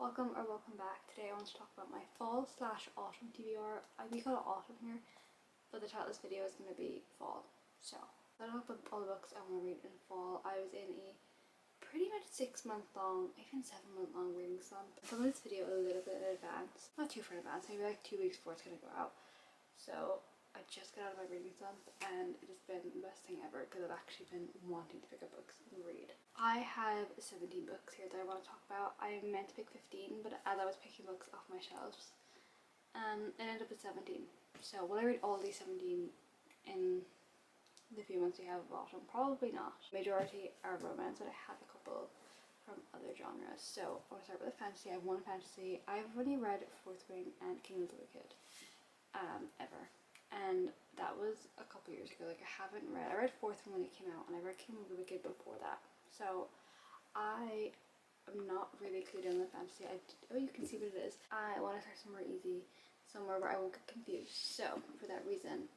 Welcome back. Today I want to talk about my fall slash autumn TBR. We call it autumn here, but the title of this video is going to be fall. So I'll talk about all the books I want to read in fall. I was in a pretty much 6-month long, even 7-month long reading slump. I filmed this video a little bit in advance, not too far in advance, maybe like 2 weeks before it's going to go out. So I just got out of my reading slump and it has been the best thing ever because I've actually been wanting to pick up books and read. I have 17 books here that I want to talk about. I meant to pick 15, but as I was picking books off my shelves, it ended up at 17. So will I read all these 17 in the few months we have of autumn? Probably not. Majority are romance, but I have a couple from other genres. So I want to start with a fantasy. I have one fantasy. I've only read Fourth Wing and Kingdom of the Wicked ever. And that was a couple years ago. Like I read Fourth Wing when it came out, and I read Kingdom of the Wicked before that. So I am not really clued in the fantasy. Oh, you can see what it is. I want to start somewhere easy, somewhere where I won't get confused. So for that reason,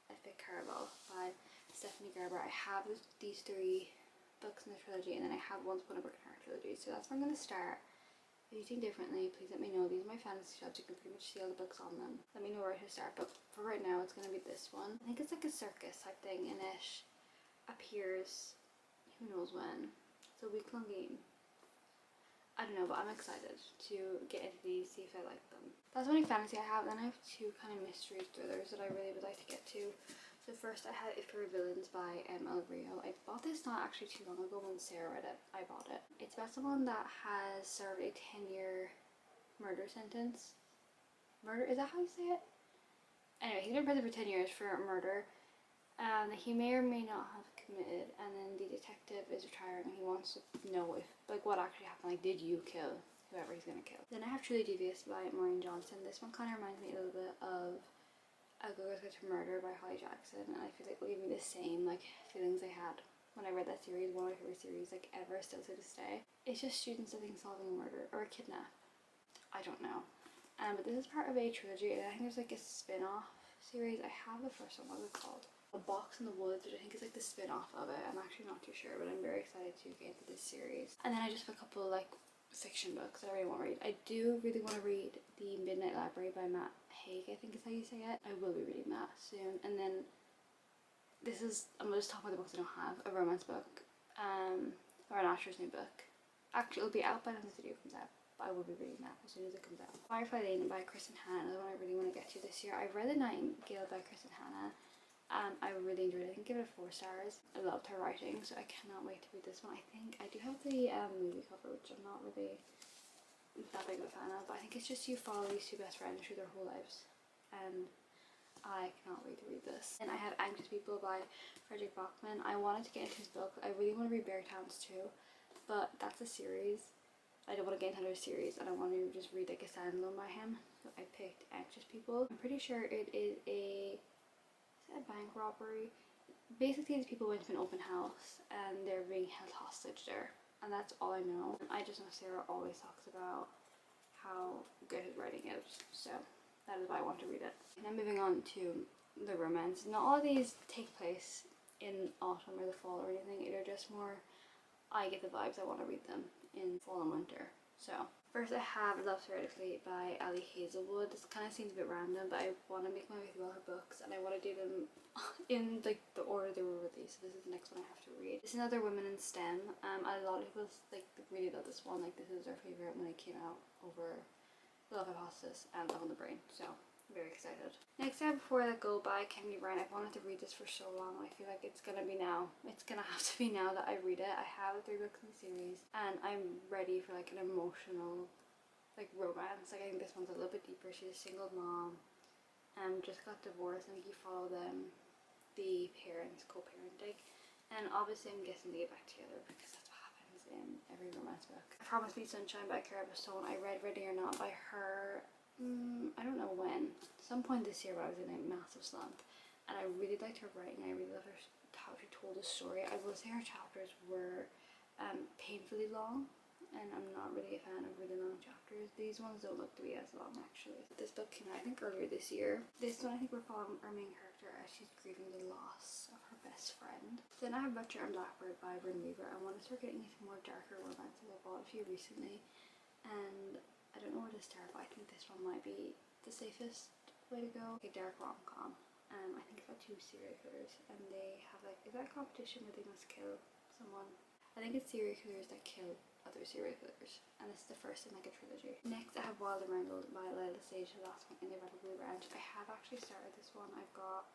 I picked Caraval by Stephanie Gerber. I have these 3 books in the trilogy, and then I have Once Upon a Broken Heart trilogy. So that's where I'm going to start. If you think differently, please let me know. These are my fantasy shelves. You can pretty much see all the books on them. Let me know where to start. But for right now, it's going to be this one. I think it's like a circus type thing, and it appears who knows when. It's a week-long game. I don't know, but I'm excited to get into these, see if I like them. That's the only fantasy I have. Then I have 2 kind of mystery thrillers that I really would like to get to. So first I had If We Were Villains by El Rio. I bought this not actually too long ago when Sarah read it. I bought it. It's about someone that has served a 10-year murder sentence. Murder? Is that how you say it? Anyway, he's been in prison for 10 years for murder. He may or may not have committed, and then the detective is retiring and he wants to know if, like, what actually happened. Like, did you kill whoever he's gonna kill? Then I have Truly Devious by Maureen Johnson. This one kind of reminds me a little bit of A Girl Goes to Murder by Holly Jackson, and I feel like it'll give me the same like feelings I had when I read that series. One of my favorite series like ever, still to this day. It's just students I think solving a murder or a kidnap. I don't know. But this is part of a trilogy, and I think there's like a spin-off series. I have the first one. What is it called? A Box in the Woods, which I think is like the spin-off of it. I'm actually not too sure, but I'm very excited to get into this series. And then I just have a couple like fiction books that I really want to read. I do really want to read The Midnight Library by Matt Haig, I think is how you say it. I will be reading that soon. And then I'm going to talk about the books I don't have. A romance book, or an Asher's new book. Actually, it'll be out by the time this video comes out, but I will be reading that as soon as it comes out. Firefly Lane by Kristen Hanna, the one I really want to get to this year. I read The Nightingale by Kristen Hanna, and I really enjoyed it. I think I give it 4 stars. I loved her writing, so I cannot wait to read this one. I think I do have the movie cover, which I'm not really that big of a fan of, but I think it's just you follow these 2 best friends through their whole lives, and I cannot wait to read this. And I have Anxious People by Frederick Bachman. I wanted to get into his book. I really want to read Bear Towns too, but that's a series. I don't want to get into another series, and I want to just read like a standalone by him, so I picked Anxious People. I'm pretty sure it is a bank robbery. Basically, these people went to an open house and they're being held hostage there, and that's all I know. I just know Sarah always talks about how good his writing is, so that is why I want to read it. Now moving on to the romance. Not all of these take place in autumn or the fall or anything. They're just more, I get the vibes I want to read them in fall and winter. So first I have Love Theoretically by Ali Hazelwood. This kind of seems a bit random, but I want to make my way through all her books, and I want to do them in like the order they were released. So this is the next one I have to read. This is another Women in STEM. A lot of people like really love this one. Like, this is their favorite when it came out over Love Hypothesis and Love on the Brain. So I'm very excited. Next I have Before I Let Go by Kennedy Bryan. I've wanted to read this for so long. I feel like it's gonna be now. It's gonna have to be now that I read it. I have the 3 books in the series, and I'm ready for like an emotional like romance. Like, I think this one's a little bit deeper. She's a single mom and just got divorced, and you follow them, the parents co-parenting, and obviously I'm guessing they get back together because that's what happens in every romance book. I Promise Me Sunshine by Cara Stone. I read Ready or Not by her, I don't know when, some point this year, but I was in a massive slump, and I really liked her writing. I really loved her, how she told the story. I will say her chapters were painfully long, and I'm not really a fan of really long chapters. These ones don't look to be as long actually. This book came out I think earlier this year. This one I think we're following our main character as she's grieving the loss of her best friend. Then I have Butcher and Blackbird by Bryn Weaver. I want to start getting into more darker romances. I bought a few recently, and this terrible. I think this one might be the safest way to go. A dark rom-com. I think it's about two serial killers, and they have like, is that a competition where they must kill someone? I think it's serial killers that kill other serial killers, and this is the first in like a trilogy. Next I have Wild and Wrangled by Lila Sage, the last one in the Irreparably Ranch. I have actually started this one. I've got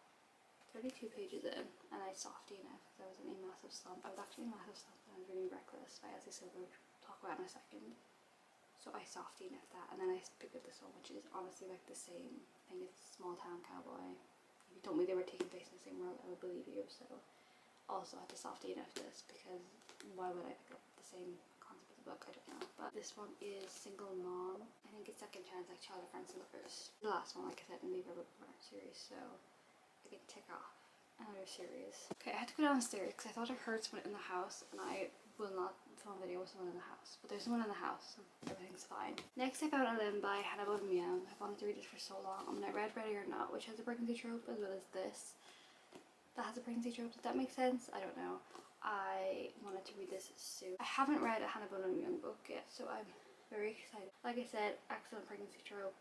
32 pages in, and I softy enough because I was in a massive slump. I was actually in a massive slump and I was reading Reckless by Elsie Silver, which we'll talk about in a second. So I softy enough that, and then I picked up this one, which is honestly like the same thing as Small Town Cowboy. If you told me they were taking place in the same world, I would believe you. So also I had to softy enough this, because why would I pick up the same concept of the book? I don't know. But this one is Single Mom. I think it's Second Chance, like Child of Friends and Lovers. The last one, like I said, in the Irreparably series, so I can tick off another series. Okay, I had to go downstairs because I thought I heard someone in the house, and I will not film a video with someone in the house, but there's someone in the house, so everything's fine. Next I found A Limb by Hannah Young. I've wanted to read this for so long. I mean, I read Ready or Not, which has a pregnancy trope, as well as this that has a pregnancy trope. Does that make sense? I don't know. I wanted to read this soon. I haven't read a Hannah Young book yet, so I'm very excited. Like I said, excellent pregnancy trope.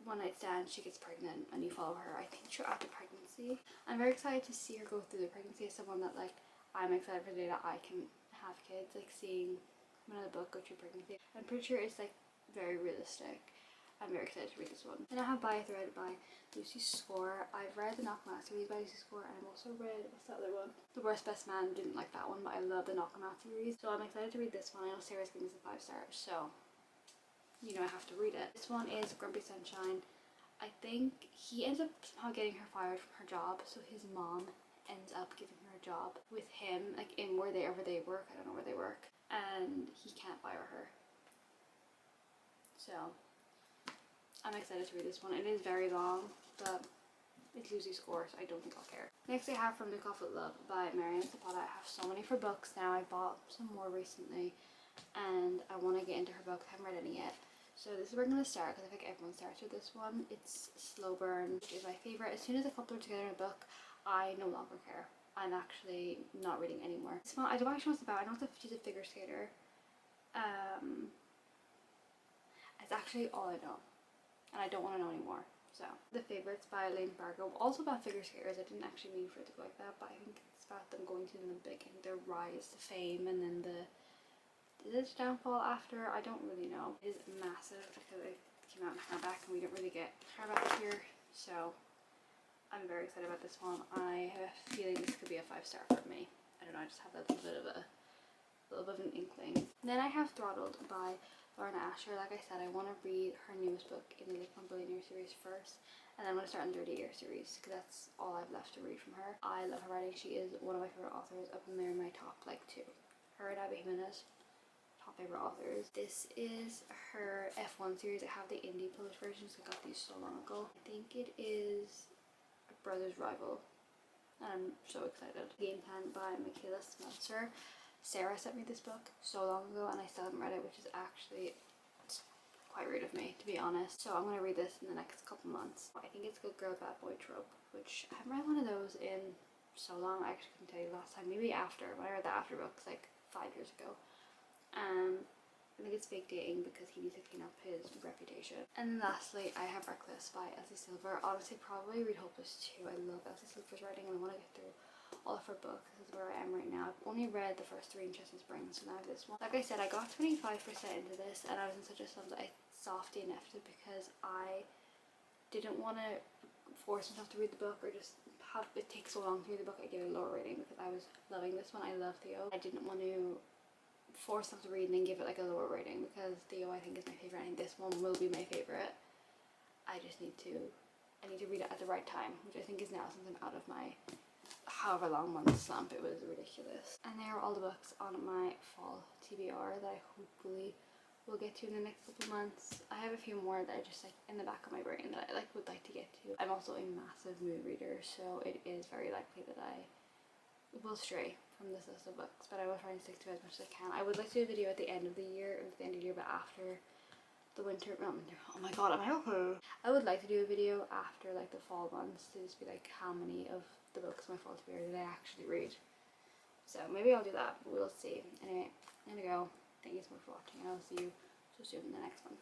One night stand, she gets pregnant, and you follow her, I think, throughout the pregnancy. I'm very excited to see her go through the pregnancy as someone that, like, I'm excited for the day that I can have kids, like seeing someone in the book go through pregnancy. I'm pretty sure it's like very realistic. I'm very excited to read this one. Then I have By a Thread by Lucy Score. I've read the Knock 'em Out series by Lucy Score, and I've also read, what's that other one? The Worst Best Man. Didn't like that one, but I love the Knock 'em Out series. So I'm excited to read this one. I know Sarah's giving this a 5 stars, so you know I have to read it. This one is Grumpy Sunshine. I think he ends up somehow getting her fired from her job, so his mom ends up giving her a job with him, like in wherever they work. I don't know where they work, and he can't fire her. So I'm excited to read this one. It is very long, but it's Lucy Score, so I don't think I'll care. Next I have From the Cough with Love by Marianne Zapata. I have so many for books now. I bought some more recently, and I want to get into her book. I haven't read any yet. So this is where I'm going to start, because I think everyone starts with this one. It's Slow Burn, which is my favourite. As soon as a couple are together in a book, I no longer care. I'm actually not reading anymore. This one, I don't actually know what it's about. I know she's a figure skater. It's actually all I know, and I don't want to know anymore. So The Favourites by Elaine Fargo, also about figure skaters. I didn't actually mean for it to go like that, but I think it's about them going to the Olympic and their rise to fame, and then did it downfall after? I don't really know. It is massive because it came out in hardback, and we don't really get hardback here, so I'm very excited about this one. I have a feeling this could be a 5 star for me. I don't know, I just have that little bit of an inkling. And then I have Throttled by Lorna Asher. Like I said, I want to read her newest book in the Lifelong Billionaire series first, and then I'm going to start on the 30 Year series, because that's all I've left to read from her. I love her writing. She is one of my favorite authors, up in there in my top like 2. Her and Abby Jimenez, top favorite authors. This is her F1 series. I have the indie published versions. I got these so long ago. I think it is A Brother's Rival. I'm so excited. Game Plan by Michaela Smeltzer. Sarah sent me this book so long ago, and I still haven't read it, which is actually quite rude of me, to be honest. So I'm going to read this in the next couple months. I think it's Good Girl Bad Boy trope, which I haven't read one of those in so long. I actually couldn't tell you the last time. Maybe after, when I read the After books like 5 years ago. I think it's fake dating because he needs to clean up his reputation. And then lastly, I have Reckless by Elsie Silver. Honestly, probably read Hopeless too. I love Elsie Silver's writing, and I want to get through all of her books. This is where I am right now. I've only read the first 3 in Chestnut Springs, so now I have this one. Like I said, I got 25% into this, and I was in such a slump that I softy enough it because I didn't want to force myself to read the book, or just have it take so long to read the book. I gave it a lower rating because I was loving this one. I love Theo. I didn't want to force myself to read and then give it like a lower rating, because Theo I think is my favorite, and this one will be my favorite. I need to read it at the right time, which I think is now, since I'm out of my however long month slump. It was ridiculous. And there are all the books on my fall TBR that I hopefully will get to in the next couple months. I have a few more that I just like in the back of my brain that I would like to get to. I'm also a massive mood reader, so it is very likely that I will stray from this list of books, but I will try and stick to it as much as I can. I would like to do a video at the end of the year, but after the winter, not winter, oh my god, am I okay? I would like to do a video after like the fall months to just be like, how many of the books my fall TBR did I actually read? So maybe I'll do that, but we'll see. Anyway, I'm gonna go. Thank you so much for watching, and I'll see you so soon in the next one.